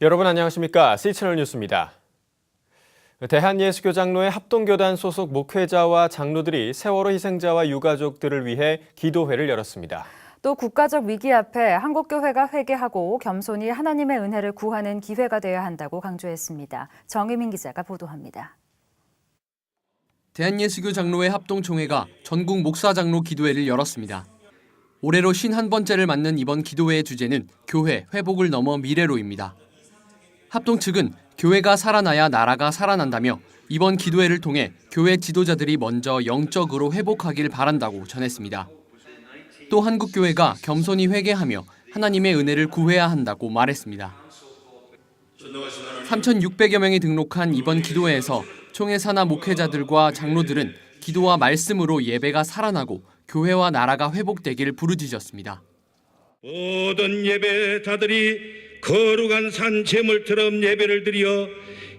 여러분 안녕하십니까? C채널 뉴스입니다. 대한예수교장로회 합동교단 소속 목회자와 장로들이 세월호 희생자와 유가족들을 위해 기도회를 열었습니다. 또 국가적 위기 앞에 한국교회가 회개하고 겸손히 하나님의 은혜를 구하는 기회가 되어야 한다고 강조했습니다. 정희민 기자가 보도합니다. 대한예수교장로회 합동총회가 전국 목사장로 기도회를 열었습니다. 올해로 51번째를 맞는 이번 기도회의 주제는 교회 회복을 넘어 미래로입니다. 합동 측은 교회가 살아나야 나라가 살아난다며 이번 기도회를 통해 교회 지도자들이 먼저 영적으로 회복하길 바란다고 전했습니다. 또 한국교회가 겸손히 회개하며 하나님의 은혜를 구해야 한다고 말했습니다. 3,600여 명이 등록한 이번 기도회에서 총회 산하 목회자들과 장로들은 기도와 말씀으로 예배가 살아나고 교회와 나라가 회복되길 부르짖었습니다. 모든 예배자들이 거룩한 산 제물처럼 예배를 드려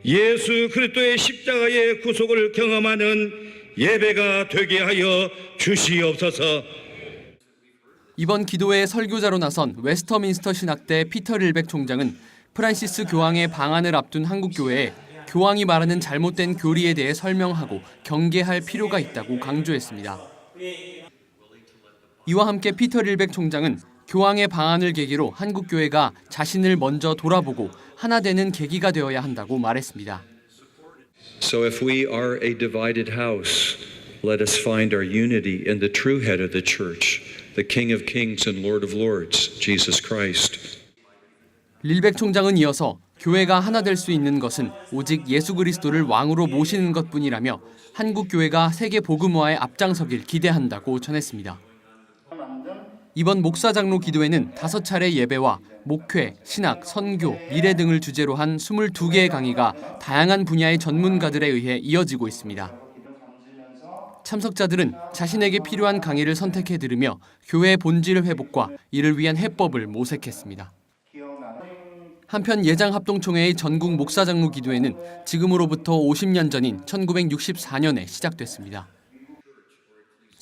예수 그리스도의 십자가의 구속을 경험하는 예배가 되게 하여 주시옵소서. 이번 기도회의 설교자로 나선 웨스터민스터 신학대 피터 릴백 총장은 프란시스 교황의 방한을 앞둔 한국교회에 교황이 말하는 잘못된 교리에 대해 설명하고 경계할 필요가 있다고 강조했습니다. 이와 함께 피터 릴백 총장은 교황의 방한을 계기로 한국교회가 자신을 먼저 돌아보고 하나 되는 계기가 되어야 한다고 말했습니다. So if we are a divided house, let us find our unity in the true head of the church, the King of Kings and Lord of Lords, Jesus Christ. 릴백 총장은 이어서 교회가 하나 될 수 있는 것은 오직 예수 그리스도를 왕으로 모시는 것뿐이라며 한국교회가 세계 복음화에 앞장서길 기대한다고 전했습니다. 이번 목사장로 기도회는 5차례 예배와 목회, 신학, 선교, 미래 등을 주제로 한 22개의 강의가 다양한 분야의 전문가들에 의해 이어지고 있습니다. 참석자들은 자신에게 필요한 강의를 선택해 들으며 교회의 본질 회복과 이를 위한 해법을 모색했습니다. 한편 예장합동총회의 전국 목사장로 기도회는 지금으로부터 50년 전인 1964년에 시작됐습니다.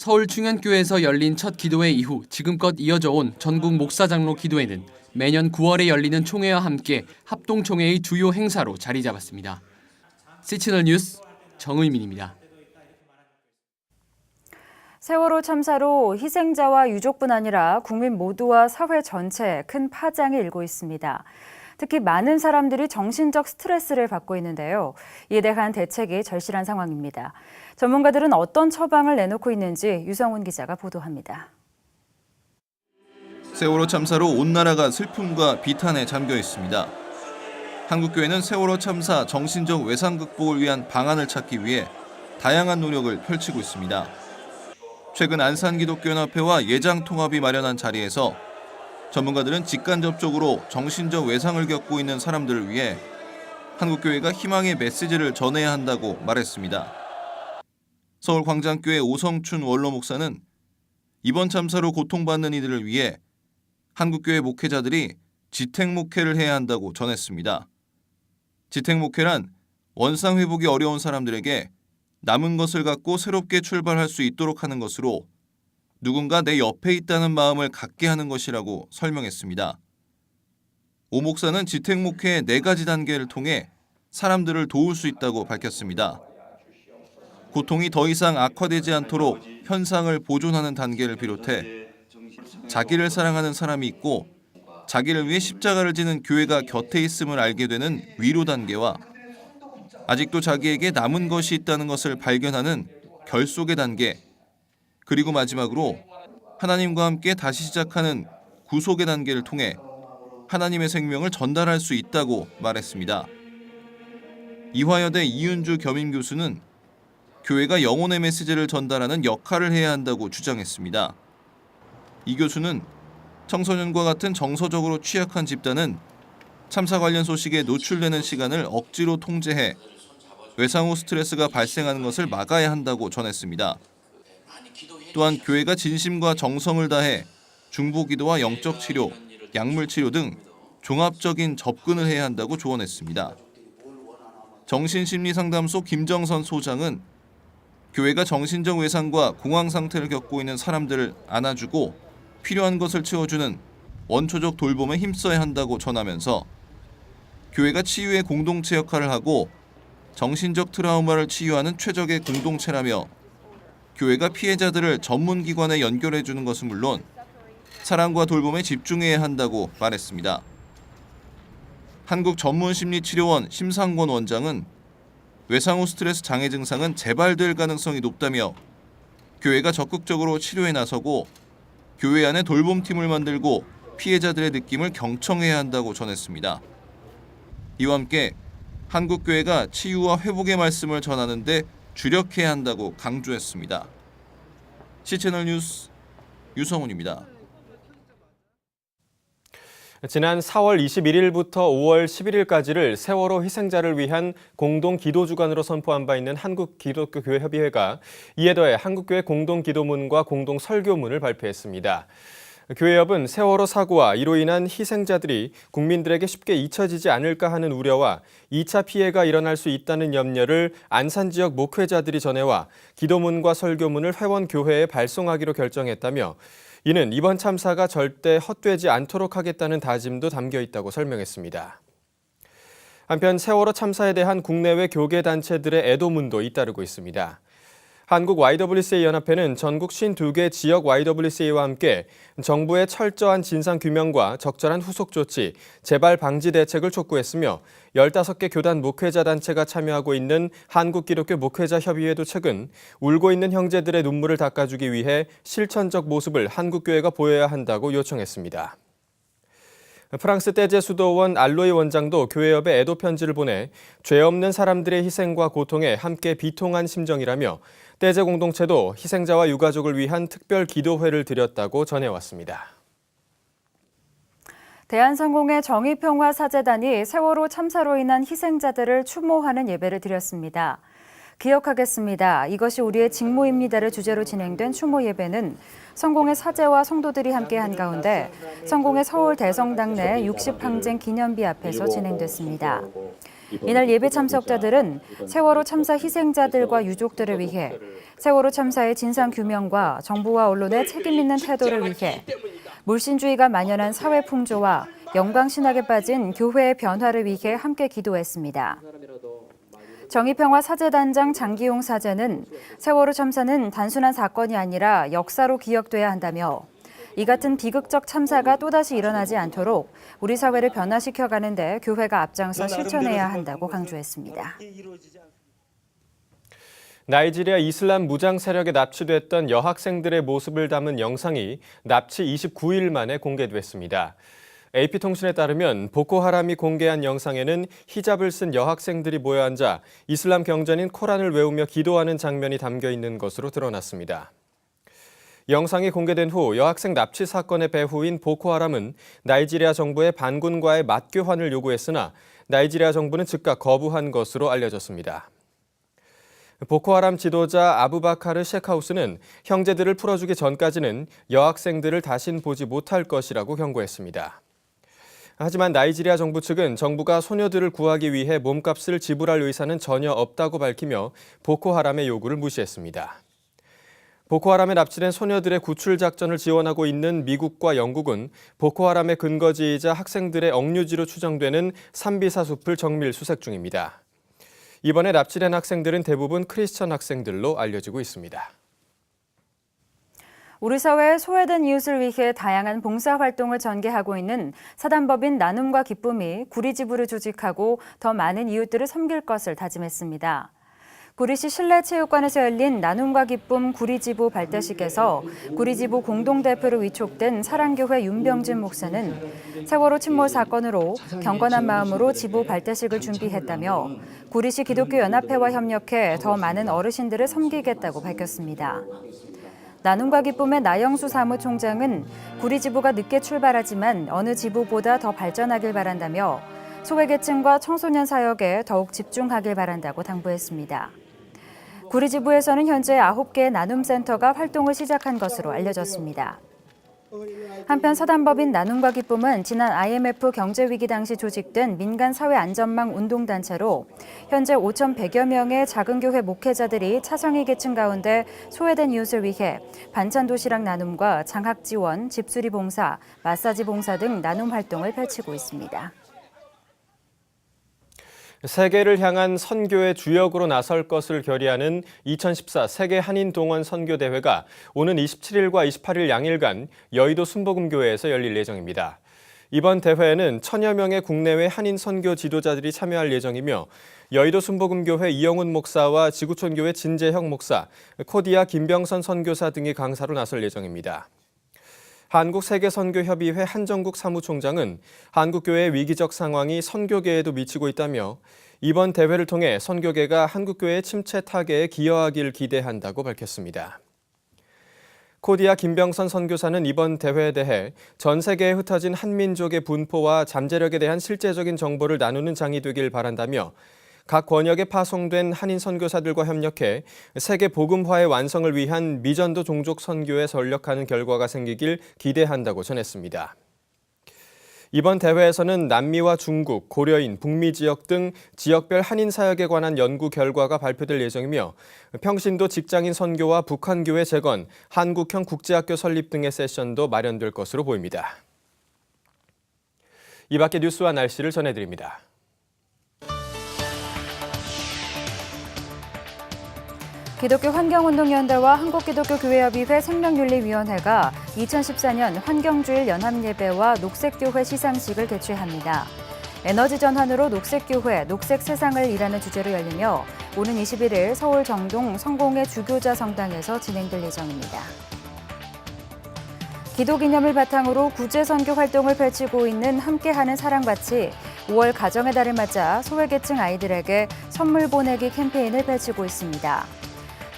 서울 충현교회에서 열린 첫 기도회 이후 지금껏 이어져 온 전국 목사장로 기도회는 매년 9월에 열리는 총회와 함께 합동총회의 주요 행사로 자리 잡았습니다. C채널 뉴스 정의민입니다. 세월호 참사로 희생자와 유족뿐 아니라 국민 모두와 사회 전체에 큰 파장이 일고 있습니다. 특히 많은 사람들이 정신적 스트레스를 받고 있는데요. 이에 대한 대책이 절실한 상황입니다. 전문가들은 어떤 처방을 내놓고 있는지 유성훈 기자가 보도합니다. 세월호 참사로 온 나라가 슬픔과 비탄에 잠겨 있습니다. 한국교회는 세월호 참사 정신적 외상 극복을 위한 방안을 찾기 위해 다양한 노력을 펼치고 있습니다. 최근 안산기독교연합회와 예장통합이 마련한 자리에서 전문가들은 직간접적으로 정신적 외상을 겪고 있는 사람들을 위해 한국교회가 희망의 메시지를 전해야 한다고 말했습니다. 서울광장교회 오성춘 원로 목사는 이번 참사로 고통받는 이들을 위해 한국교회 목회자들이 지택목회를 해야 한다고 전했습니다. 지택목회란 원상 회복이 어려운 사람들에게 남은 것을 갖고 새롭게 출발할 수 있도록 하는 것으로 누군가 내 옆에 있다는 마음을 갖게 하는 것이라고 설명했습니다. 오 목사는 지택목회의 4가지 단계를 통해 사람들을 도울 수 있다고 밝혔습니다. 고통이 더 이상 악화되지 않도록 현상을 보존하는 단계를 비롯해 자기를 사랑하는 사람이 있고 자기를 위해 십자가를 지는 교회가 곁에 있음을 알게 되는 위로 단계와 아직도 자기에게 남은 것이 있다는 것을 발견하는 결속의 단계, 그리고 마지막으로 하나님과 함께 다시 시작하는 구속의 단계를 통해 하나님의 생명을 전달할 수 있다고 말했습니다. 이화여대 이윤주 겸임 교수는 교회가 영혼의 메시지를 전달하는 역할을 해야 한다고 주장했습니다. 이 교수는 청소년과 같은 정서적으로 취약한 집단은 참사 관련 소식에 노출되는 시간을 억지로 통제해 외상 후 스트레스가 발생하는 것을 막아야 한다고 전했습니다. 또한 교회가 진심과 정성을 다해 중보기도와 영적 치료, 약물 치료 등 종합적인 접근을 해야 한다고 조언했습니다. 정신심리상담소 김정선 소장은 교회가 정신적 외상과 공황 상태를 겪고 있는 사람들을 안아주고 필요한 것을 채워주는 원초적 돌봄에 힘써야 한다고 전하면서 교회가 치유의 공동체 역할을 하고 정신적 트라우마를 치유하는 최적의 공동체라며 교회가 피해자들을 전문기관에 연결해주는 것은 물론 사랑과 돌봄에 집중해야 한다고 말했습니다. 한국전문심리치료원 심상권 원장은 외상 후 스트레스 장애 증상은 재발될 가능성이 높다며 교회가 적극적으로 치료에 나서고 교회 안에 돌봄팀을 만들고 피해자들의 느낌을 경청해야 한다고 전했습니다. 이와 함께 한국교회가 치유와 회복의 말씀을 전하는 데 주력해야 한다고 강조했습니다. C채널 뉴스 유성훈입니다. 지난 4월 21일부터 5월 11일까지를 세월호 희생자를 위한 공동 기도 주간으로 선포한 바 있는 한국기독교교회협의회가 이에 더해 한국교회 공동 기도문과 공동 설교문을 발표했습니다. 교회협은 세월호 사고와 이로 인한 희생자들이 국민들에게 쉽게 잊혀지지 않을까 하는 우려와 2차 피해가 일어날 수 있다는 염려를 안산 지역 목회자들이 전해와 기도문과 설교문을 회원교회에 발송하기로 결정했다며 이는 이번 참사가 절대 헛되지 않도록 하겠다는 다짐도 담겨 있다고 설명했습니다. 한편 세월호 참사에 대한 국내외 교계단체들의 애도문도 잇따르고 있습니다. 한국 YWCA 연합회는 전국 52개 지역 YWCA와 함께 정부의 철저한 진상규명과 적절한 후속 조치, 재발 방지 대책을 촉구했으며 15개 교단 목회자 단체가 참여하고 있는 한국기독교 목회자협의회도 최근 울고 있는 형제들의 눈물을 닦아주기 위해 실천적 모습을 한국교회가 보여야 한다고 요청했습니다. 프랑스 떼제 수도원 알로이 원장도 교회협에 애도 편지를 보내 죄 없는 사람들의 희생과 고통에 함께 비통한 심정이라며 떼제 공동체도 희생자와 유가족을 위한 특별 기도회를 드렸다고 전해왔습니다. 대한성공회 정의평화사재단이 세월호 참사로 인한 희생자들을 추모하는 예배를 드렸습니다. 기억하겠습니다. 이것이 우리의 직무입니다를 주제로 진행된 추모 예배는 성공회 사제와 성도들이 함께한 가운데 성공회 서울 대성당 내 60항쟁 기념비 앞에서 진행됐습니다. 이날 예배 참석자들은 세월호 참사 희생자들과 유족들을 위해 세월호 참사의 진상규명과 정부와 언론의 책임 있는 태도를 위해 물신주의가 만연한 사회 풍조와 영광신학에 빠진 교회의 변화를 위해 함께 기도했습니다. 정의평화사재단장 장기용 사제는 세월호 참사는 단순한 사건이 아니라 역사로 기억돼야 한다며 이 같은 비극적 참사가 또다시 일어나지 않도록 우리 사회를 변화시켜가는 데 교회가 앞장서 실천해야 한다고 강조했습니다. 나이지리아 이슬람 무장 세력에 납치됐던 여학생들의 모습을 담은 영상이 납치 29일 만에 공개됐습니다. AP통신에 따르면 보코하람이 공개한 영상에는 히잡을 쓴 여학생들이 모여 앉아 이슬람 경전인 코란을 외우며 기도하는 장면이 담겨 있는 것으로 드러났습니다. 영상이 공개된 후 여학생 납치 사건의 배후인 보코하람은 나이지리아 정부의 반군과의 맞교환을 요구했으나 나이지리아 정부는 즉각 거부한 것으로 알려졌습니다. 보코하람 지도자 아부바카르 셰카우스는 형제들을 풀어주기 전까지는 여학생들을 다신 보지 못할 것이라고 경고했습니다. 하지만 나이지리아 정부 측은 정부가 소녀들을 구하기 위해 몸값을 지불할 의사는 전혀 없다고 밝히며 보코하람의 요구를 무시했습니다. 보코하람에 납치된 소녀들의 구출 작전을 지원하고 있는 미국과 영국은 보코하람의 근거지이자 학생들의 억류지로 추정되는 산비사 숲을 정밀 수색 중입니다. 이번에 납치된 학생들은 대부분 크리스천 학생들로 알려지고 있습니다. 우리 사회의 소외된 이웃을 위해 다양한 봉사활동을 전개하고 있는 사단법인 나눔과 기쁨이 구리지부를 조직하고 더 많은 이웃들을 섬길 것을 다짐했습니다. 구리시 실내체육관에서 열린 나눔과 기쁨 구리지부 발대식에서 구리지부 공동대표로 위촉된 사랑교회 윤병진 목사는 세월호 침몰 사건으로 경건한 마음으로 지부 발대식을 준비했다며 구리시 기독교연합회와 협력해 더 많은 어르신들을 섬기겠다고 밝혔습니다. 나눔과 기쁨의 나영수 사무총장은 구리지부가 늦게 출발하지만 어느 지부보다 더 발전하길 바란다며 소외계층과 청소년 사역에 더욱 집중하길 바란다고 당부했습니다. 구리지부에서는 현재 9개의 나눔센터가 활동을 시작한 것으로 알려졌습니다. 한편 서단법인 나눔과 기쁨은 지난 IMF 경제위기 당시 조직된 민간 사회안전망 운동단체로 현재 5,100여 명의 작은 교회 목회자들이 차상위 계층 가운데 소외된 이웃을 위해 반찬 도시락 나눔과 장학 지원, 집수리 봉사, 마사지 봉사 등 나눔 활동을 펼치고 있습니다. 세계를 향한 선교의 주역으로 나설 것을 결의하는 2014 세계 한인 동원 선교 대회가 오는 27일과 28일 양일간 여의도 순복음교회에서 열릴 예정입니다. 이번 대회에는 1,000여 명의 국내외 한인 선교 지도자들이 참여할 예정이며 여의도 순복음교회 이영훈 목사와 지구촌교회 진재형 목사, 코디아 김병선 선교사 등이 강사로 나설 예정입니다. 한국세계선교협의회 한정국 사무총장은 한국교회의 위기적 상황이 선교계에도 미치고 있다며 이번 대회를 통해 선교계가 한국교회의 침체 타개에 기여하길 기대한다고 밝혔습니다. 코디아 김병선 선교사는 이번 대회에 대해 전 세계에 흩어진 한민족의 분포와 잠재력에 대한 실제적인 정보를 나누는 장이 되길 바란다며 각 권역에 파송된 한인 선교사들과 협력해 세계 복음화의 완성을 위한 미전도 종족 선교에 전력하는 결과가 생기길 기대한다고 전했습니다. 이번 대회에서는 남미와 중국, 고려인, 북미 지역 등 지역별 한인 사역에 관한 연구 결과가 발표될 예정이며 평신도 직장인 선교와 북한교회 재건, 한국형 국제학교 설립 등의 세션도 마련될 것으로 보입니다. 이 밖의 뉴스와 날씨를 전해드립니다. 기독교 환경운동연대와 한국기독교교회협의회 생명윤리위원회가 2014년 환경주일 연합예배와 녹색교회 시상식을 개최합니다. 에너지 전환으로 녹색교회, 녹색세상을 이라는 주제로 열리며 오는 21일 서울 정동 성공회 주교자 성당에서 진행될 예정입니다. 기독이념을 바탕으로 구제선교 활동을 펼치고 있는 함께하는 사랑밭이 5월 가정의 달을 맞아 소외계층 아이들에게 선물 보내기 캠페인을 펼치고 있습니다.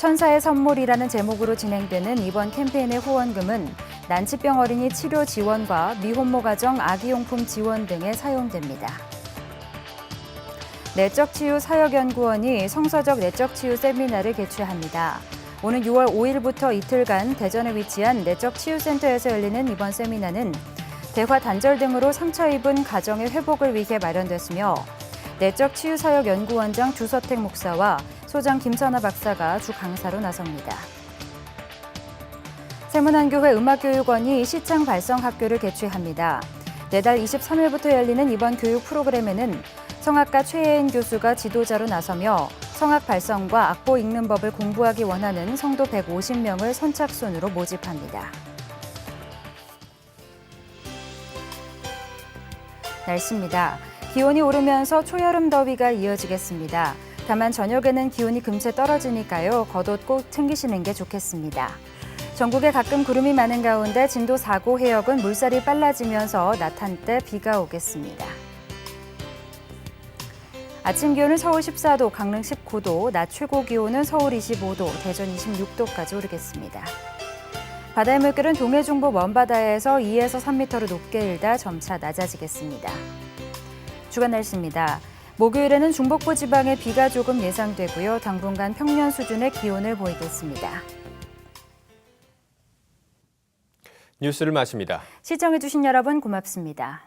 천사의 선물이라는 제목으로 진행되는 이번 캠페인의 후원금은 난치병 어린이 치료 지원과 미혼모 가정 아기용품 지원 등에 사용됩니다. 내적치유 사역연구원이 성서적 내적치유 세미나를 개최합니다. 오는 6월 5일부터 이틀간 대전에 위치한 내적치유센터에서 열리는 이번 세미나는 대화 단절 등으로 상처 입은 가정의 회복을 위해 마련됐으며 내적치유사역연구원장 주서택 목사와 소장 김선아 박사가 주 강사로 나섭니다. 세문안교회 음악교육원이 시창 발성학교를 개최합니다. 내달 23일부터 열리는 이번 교육 프로그램에는 성악가 최예인 교수가 지도자로 나서며 성악 발성과 악보 읽는 법을 공부하기 원하는 성도 150명을 선착순으로 모집합니다. 날씨입니다. 기온이 오르면서 초여름 더위가 이어지겠습니다. 다만 저녁에는 기온이 금세 떨어지니까요. 겉옷 꼭 챙기시는 게 좋겠습니다. 전국에 가끔 구름이 많은 가운데 진도 4고 해역은 물살이 빨라지면서 낮 한때 비가 오겠습니다. 아침 기온은 서울 14도, 강릉 19도, 낮 최고 기온은 서울 25도, 대전 26도까지 오르겠습니다. 바다의 물결은 동해 중부 먼바다에서 2에서 3m로 높게 일다 점차 낮아지겠습니다. 주간 날씨입니다. 목요일에는 중북부 지방에 비가 조금 예상되고요. 당분간 평년 수준의 기온을 보이겠습니다. 뉴스를 마칩니다. 시청해주신 여러분 고맙습니다.